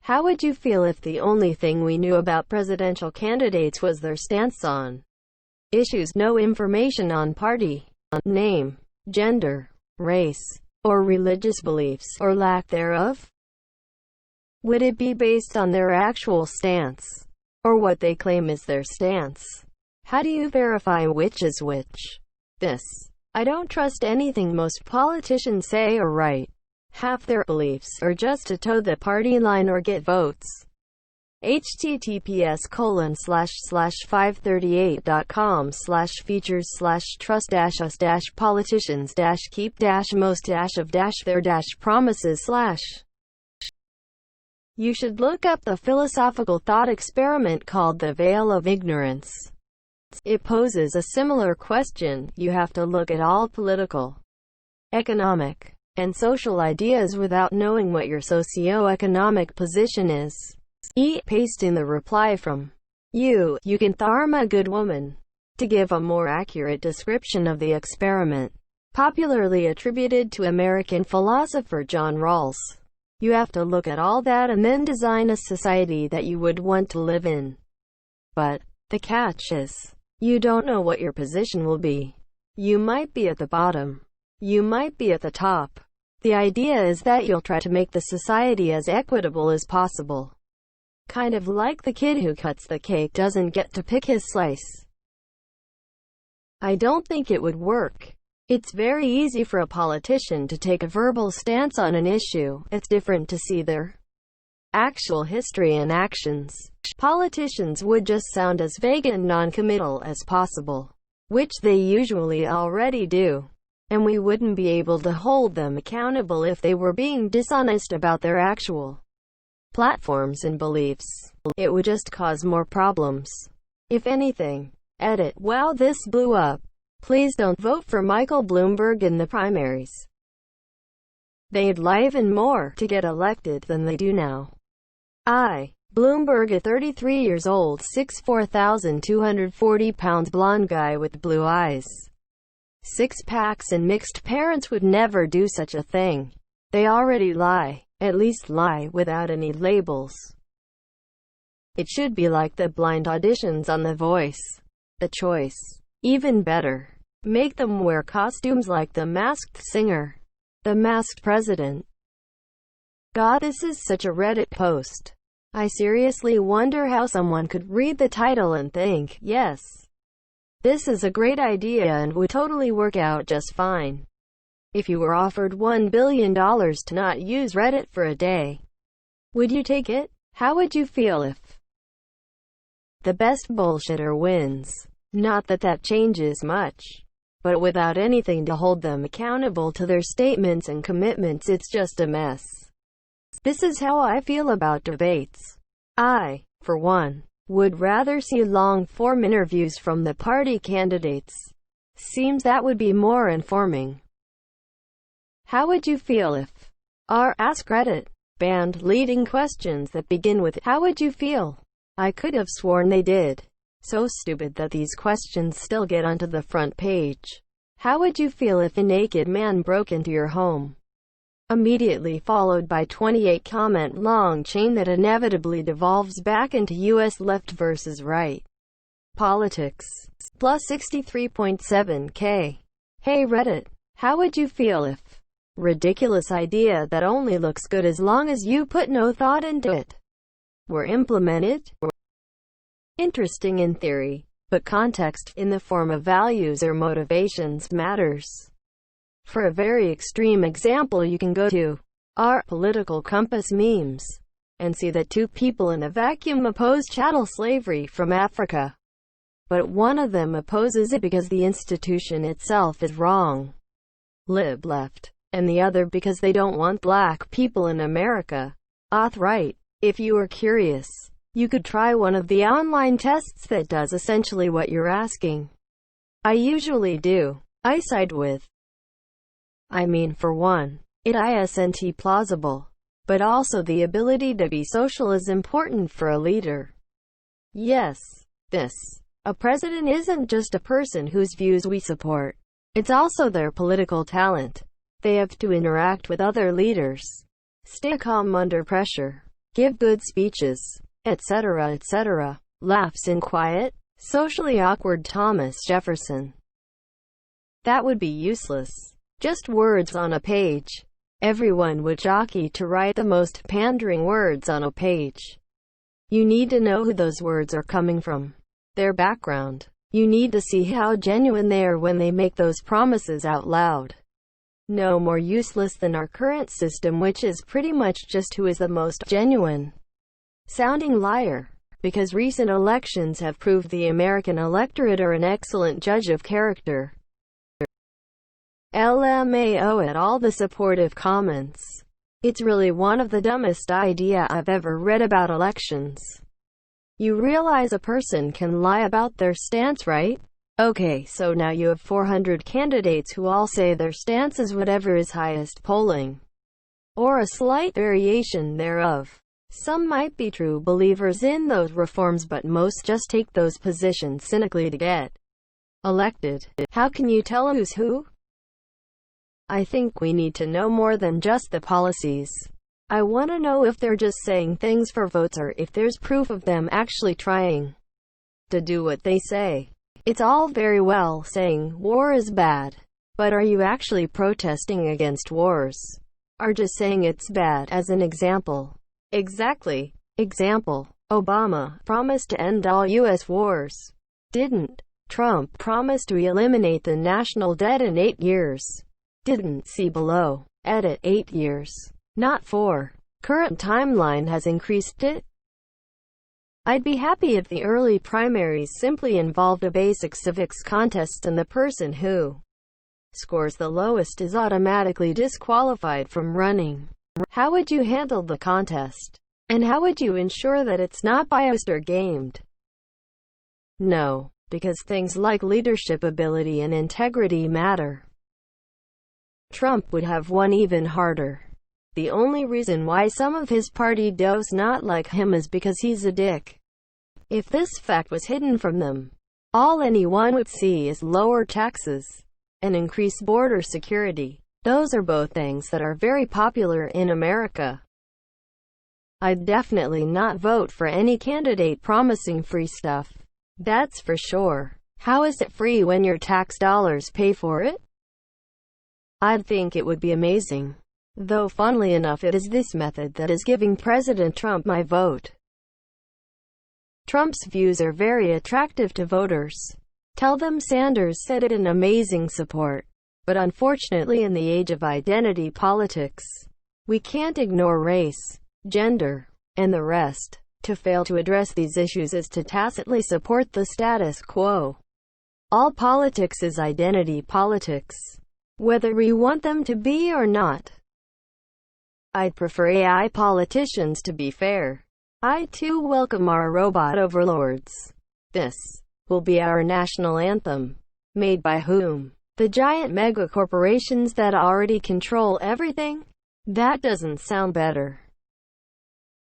How would you feel if the only thing we knew about presidential candidates was their stance on issues, no information on party, name, gender, race, or religious beliefs, or lack thereof? Would it be based on their actual stance, or what they claim is their stance? How do you verify which is which? I don't trust anything most politicians say or write. Half their beliefs are just to toe the party line or get votes. https://538.com/features/trust-us-politicians-keep-most-of-their-promises/ You should look up the philosophical thought experiment called The Veil of Ignorance. It poses a similar question. You have to look at all political, economic, and social ideas without knowing what your socio-economic position is. Paste in the reply from you can tharm a good woman. To give a more accurate description of the experiment, popularly attributed to American philosopher John Rawls, you have to look at all that and then design a society that you would want to live in. But the catch is, you don't know what your position will be. You might be at the bottom. You might be at the top. The idea is that you'll try to make the society as equitable as possible. Kind of like the kid who cuts the cake doesn't get to pick his slice. I don't think it would work. It's very easy for a politician to take a verbal stance on an issue. It's different to see their actual history and actions. Politicians would just sound as vague and non-committal as possible, which they usually already do. And we wouldn't be able to hold them accountable if they were being dishonest about their actual platforms and beliefs. It would just cause more problems. If anything. Edit. Wow, this blew up. Please don't vote for Michael Bloomberg in the primaries. They'd lie even more to get elected than they do now. Bloomberg, a 33 years old, 6'4", 240 pounds blonde guy with blue eyes, six-packs and mixed parents would never do such a thing. They already lie. At least lie without any labels. It should be like the blind auditions on The Voice. The Choice. Even better. Make them wear costumes like The Masked Singer. The Masked President. God, this is such a Reddit post. I seriously wonder how someone could read the title and think, yes, this is a great idea and would totally work out just fine. If you were offered $1 billion to not use Reddit for a day, would you take it? How would you feel if the best bullshitter wins? Not that that changes much, but without anything to hold them accountable to their statements and commitments, it's just a mess. This is how I feel about debates. I, for one, would rather see long-form interviews from the party candidates. Seems that would be more informing. How would you feel if our AskReddit banned leading questions that begin with "How would you feel?" I could have sworn they did. So stupid that these questions still get onto the front page. How would you feel if a naked man broke into your home? Immediately followed by 28-comment long chain that inevitably devolves back into US left versus right politics. Plus 63.7K. Hey Reddit, how would you feel if ridiculous idea that only looks good as long as you put no thought into it were implemented? Interesting in theory, but context, in the form of values or motivations, matters. For a very extreme example, you can go to our political compass memes and see that two people in a vacuum oppose chattel slavery from Africa. But one of them opposes it because the institution itself is wrong, lib left, and the other because they don't want black people in America, auth right. If you are curious, you could try one of the online tests that does essentially what you're asking. I usually do. I side with. I mean, for one, it isn't plausible, but also the ability to be social is important for a leader. Yes, a president isn't just a person whose views we support. It's also their political talent. They have to interact with other leaders, stay calm under pressure, give good speeches, etc., etc. Laughs in quiet, socially awkward Thomas Jefferson. That would be useless. Just words on a page. Everyone would jockey to write the most pandering words on a page. You need to know who those words are coming from, their background. You need to see how genuine they are when they make those promises out loud. No more useless than our current system, which is pretty much just who is the most genuine sounding liar. Because recent elections have proved the American electorate are an excellent judge of character. LMAO at all the supportive comments. It's really one of the dumbest idea I've ever read about elections. You realize a person can lie about their stance, right? Okay, so now you have 400 candidates who all say their stance is whatever is highest polling, or a slight variation thereof. Some might be true believers in those reforms, but most just take those positions cynically to get elected. How can you tell who's who? I think we need to know more than just the policies. I want to know if they're just saying things for votes or if there's proof of them actually trying to do what they say. It's all very well saying war is bad, but are you actually protesting against wars? Or just saying it's bad as an example? Exactly. Example. Obama promised to end all U.S. wars. Didn't. Trump promised to eliminate the national debt in 8 years. Didn't. See below. Edit. 8 years. Not 4. Current timeline has increased it. I'd be happy if the early primaries simply involved a basic civics contest and the person who scores the lowest is automatically disqualified from running. How would you handle the contest? And how would you ensure that it's not biased or gamed? No, because things like leadership ability and integrity matter. Trump would have won even harder. The only reason why some of his party does not like him is because he's a dick. If this fact was hidden from them, all anyone would see is lower taxes and increased border security. Those are both things that are very popular in America. I'd definitely not vote for any candidate promising free stuff. That's for sure. How is it free when your tax dollars pay for it? I'd think it would be amazing. Though funnily enough, it is this method that is giving President Trump my vote. Trump's views are very attractive to voters. Tell them Sanders said it in amazing support. But unfortunately, in the age of identity politics, we can't ignore race, gender, and the rest. To fail to address these issues is to tacitly support the status quo. All politics is identity politics, whether we want them to be or not. I'd prefer AI politicians, to be fair. I too welcome our robot overlords. This will be our national anthem. Made by whom? The giant mega corporations that already control everything? That doesn't sound better.